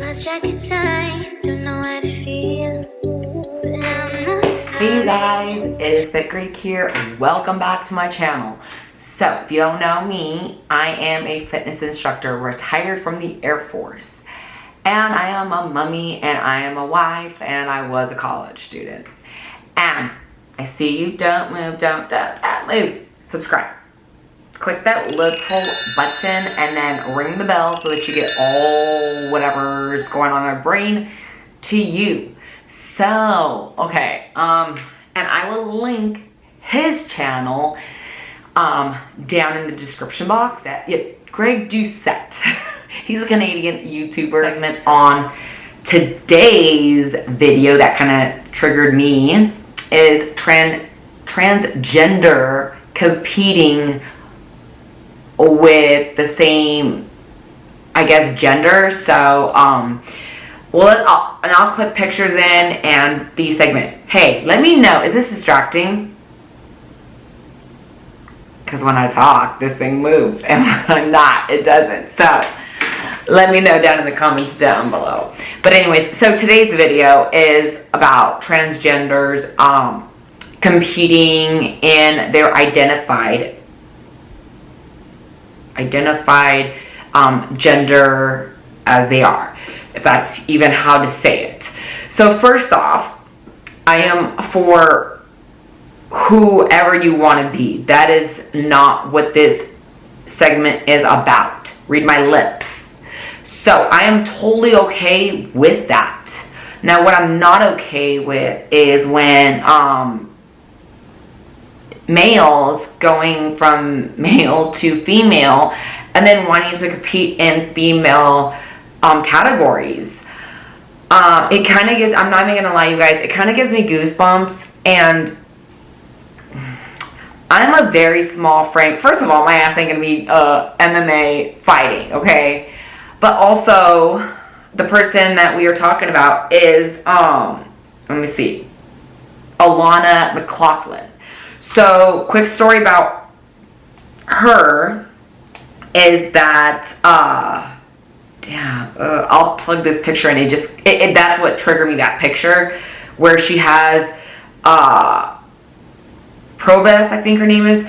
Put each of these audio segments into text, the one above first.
lost track of time, don't know how to feel, but I'm not sorry. Hey you guys, it is Fit Greek here. Welcome back to my channel. So, if you don't know me, I am a fitness instructor retired from the Air Force. And I am a mommy, and I am a wife, and I was a college student. And I see you, don't move, don't move. Subscribe. Click that little button and then ring the bell so that you get all whatever's going on in our brain to you. So, okay, and I will link his channel down in the description box. Greg Doucette. He's a Canadian YouTuber. Segment on today's video that kind of triggered me is transgender competing with the same, I guess, gender. So, I'll clip pictures in and the segment. Hey, let me know, is this distracting? Because when I talk, this thing moves, and when I'm not, it doesn't. So, let me know down in the comments down below. But anyways, so today's video is about transgenders competing in their identified gender as they are, if that's even how to say it. So first off, I am for whoever you want to be. That is not what this segment is about. Read my lips. So I am totally okay with that. Now what I'm not okay with is when males going from male to female and then wanting to compete in female categories. It kind of gives, I'm not even gonna lie you guys, it kind of gives me goosebumps. And I'm a very small frame. First of all, my ass ain't gonna be MMA fighting, okay? But also, the person that we are talking about is let me see, Alana McLaughlin. So, quick story about her is that, I'll plug this picture in. That's what triggered me, that picture, where she has, Provis, I think her name is,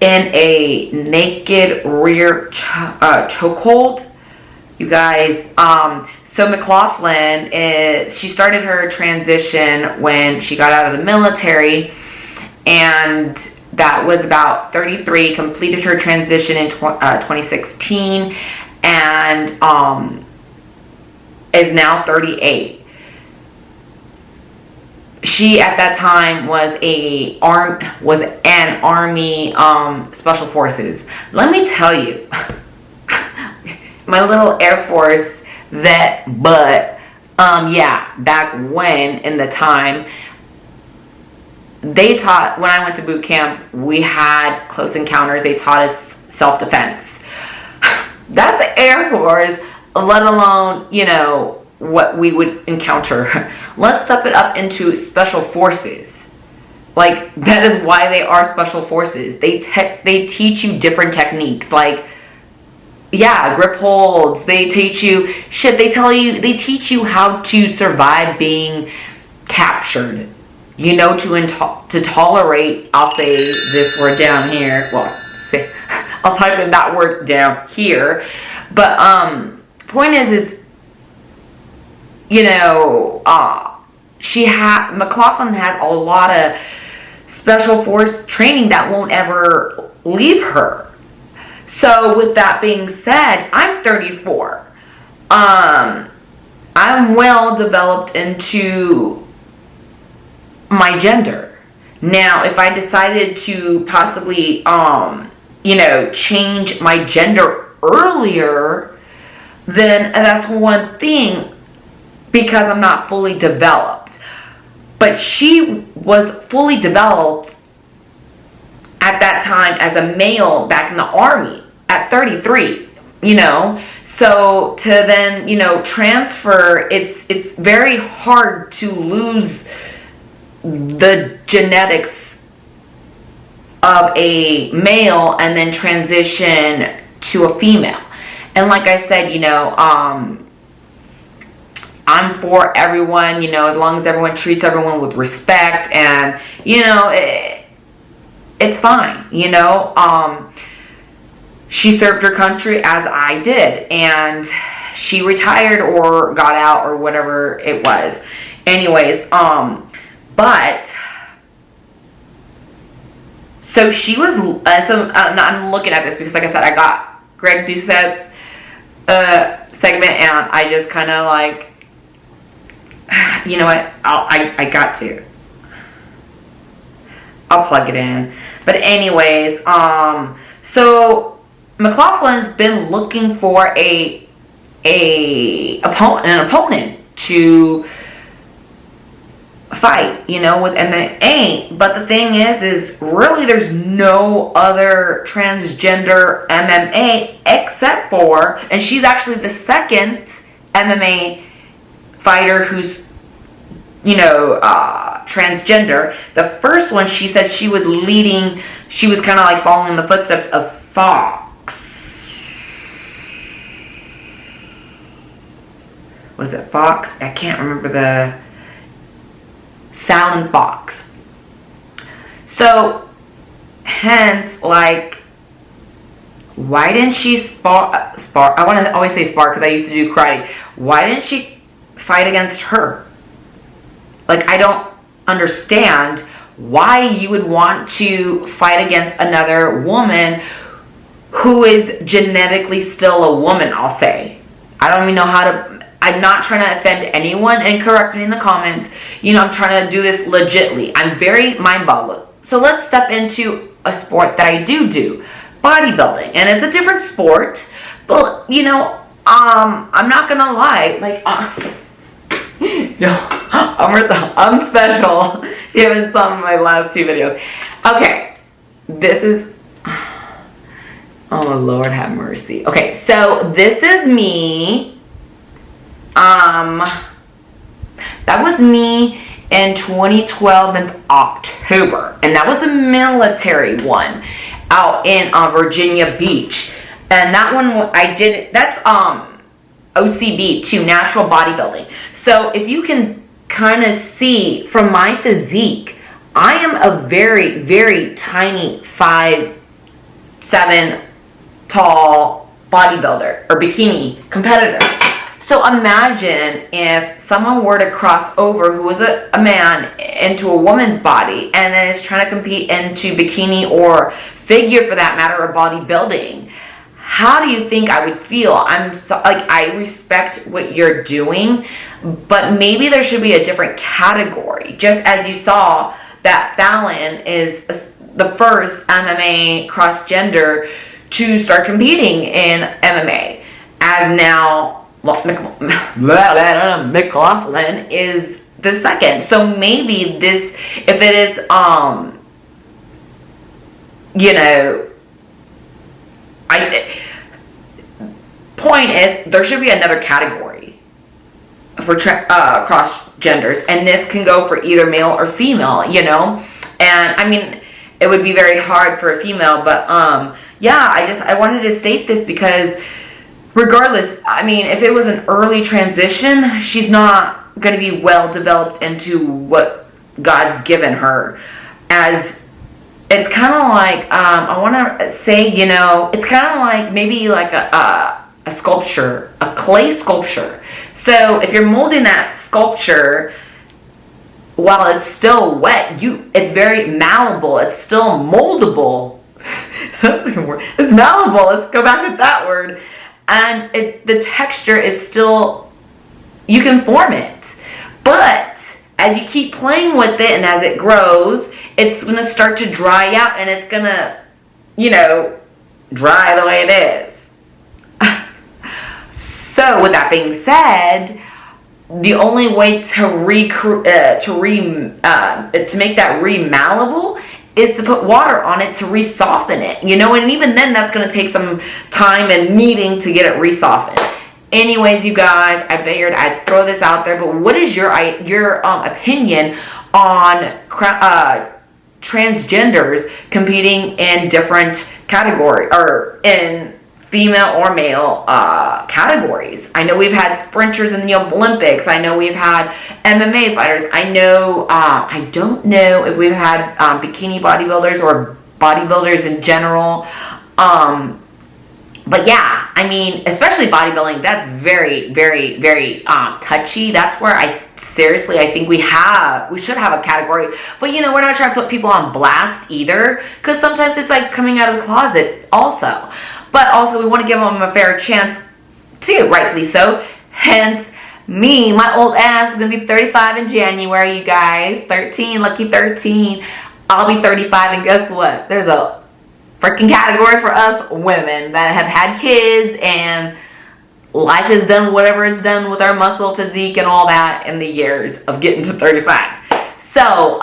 in a naked rear chokehold. You guys, so McLaughlin she started her transition when she got out of the military, and that was about 33, completed her transition in 2016, and is now 38. She at that time was an Army Special Forces. Let me tell you, my little Air Force vet, but yeah, back when in the time, they taught, when I went to boot camp, we had close encounters. They taught us self-defense. That's the Air Force, let alone, you know, what we would encounter. Let's step it up into special forces. Like, that is why they are special forces. They teach you different techniques. Like, yeah, grip holds. They teach you, they teach you how to survive being captured. You know, to tolerate, I'll say this word down here. Well, I'll type in that word down here. But point is you know, McLaughlin has a lot of special force training that won't ever leave her. So with that being said, I'm 34. I'm well developed into my gender. Now, if I decided to possibly, you know, change my gender earlier, then that's one thing, because I'm not fully developed. But she was fully developed at that time as a male back in the Army at 33, you know. So to then, you know, transfer, it's very hard to lose the genetics of a male and then transition to a female. And like I said, you know, I'm for everyone, you know, as long as everyone treats everyone with respect, and, you know, it's fine, you know. She served her country as I did, and she retired or got out or whatever it was. Anyways, but so she was, so I'm looking at this because, like I said, I got Greg Doucette's segment, and I just kind of like, you know what, I got to. I'll plug it in. But anyways, so McLaughlin's been looking for an opponent to fight, you know, with, and they ain't. But the thing is really there's no other transgender MMA except for, and she's actually the second MMA fighter who's, you know, transgender. The first one, she said she was leading, she was kind of like following in the footsteps of Fox. Was it Fox? I can't remember the, Fallon Fox. So, hence, like, why didn't she spar? I want to always say spar because I used to do karate. Why didn't she fight against her? Like, I don't understand why you would want to fight against another woman who is genetically still a woman, I'll say. I don't even know how to, I'm not trying to offend anyone, and correct me in the comments. You know, I'm trying to do this legitly. I'm very mind-boggling. So let's step into a sport that I do, bodybuilding. And it's a different sport, but, you know, I'm not gonna lie, like, yo, I'm special. If you haven't seen my last two videos. Okay, this is, oh Lord have mercy. Okay, so this is me. That was me in 2012 in October, and that was the military one out in Virginia Beach. And that one I did, that's OCB too, natural bodybuilding. So if you can kind of see from my physique, I am a very, very tiny 5'7" tall bodybuilder or bikini competitor. So imagine if someone were to cross over who was a man into a woman's body and then is trying to compete into bikini or figure for that matter or bodybuilding. How do you think I would feel? I'm so, like, I respect what you're doing, but maybe there should be a different category. Just as you saw that Fallon is the first MMA cross-gender to start competing in MMA, as now McLaughlin is the second. So maybe this, if it is, you know, point is there should be another category for cross genders, and this can go for either male or female, you know. And I mean, it would be very hard for a female, but yeah, I wanted to state this because regardless, I mean, if it was an early transition, she's not going to be well developed into what God's given her. As it's kind of like, I want to say, you know, it's kind of like maybe like a sculpture, a clay sculpture. So if you're molding that sculpture while it's still wet, it's very malleable. It's still moldable. It's malleable. Let's go back with that word. And the texture is still, you can form it. But as you keep playing with it and as it grows, it's going to start to dry out, and it's going to, you know, dry the way it is. So with that being said, the only way to make that re-malleable is to put water on it to re-soften it, you know, and even then that's going to take some time and kneading to get it re-softened. Anyways, you guys, I figured I'd throw this out there, but what is your opinion on transgenders competing in different categories or in female or male categories. I know we've had sprinters in the Olympics. I know we've had MMA fighters. I know, I don't know if we've had bikini bodybuilders or bodybuilders in general. But yeah, I mean, especially bodybuilding, that's very, very, very touchy. That's where I think we should have a category. But you know, we're not trying to put people on blast either, because sometimes it's like coming out of the closet also. But also we want to give them a fair chance too, rightfully so. Hence, me, my old ass is going to be 35 in January, you guys. 13, lucky 13. I'll be 35, and guess what? There's a freaking category for us women that have had kids, and life has done whatever it's done with our muscle physique and all that in the years of getting to 35. So,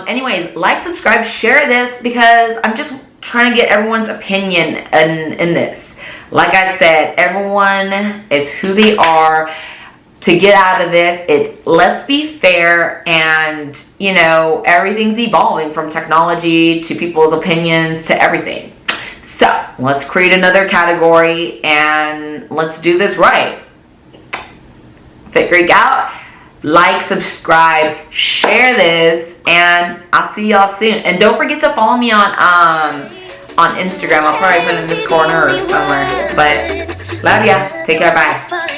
anyways, like, subscribe, share this, because I'm just trying to get everyone's opinion in this. Like I said, everyone is who they are. To get out of this, it's let's be fair, and you know, everything's evolving from technology to people's opinions to everything. So let's create another category and let's do this right. Fit Greek out. Like, subscribe, share this, and I'll see y'all soon. And don't forget to follow me on Instagram. I'll probably put it in this corner or somewhere. But love ya. Take care. Bye.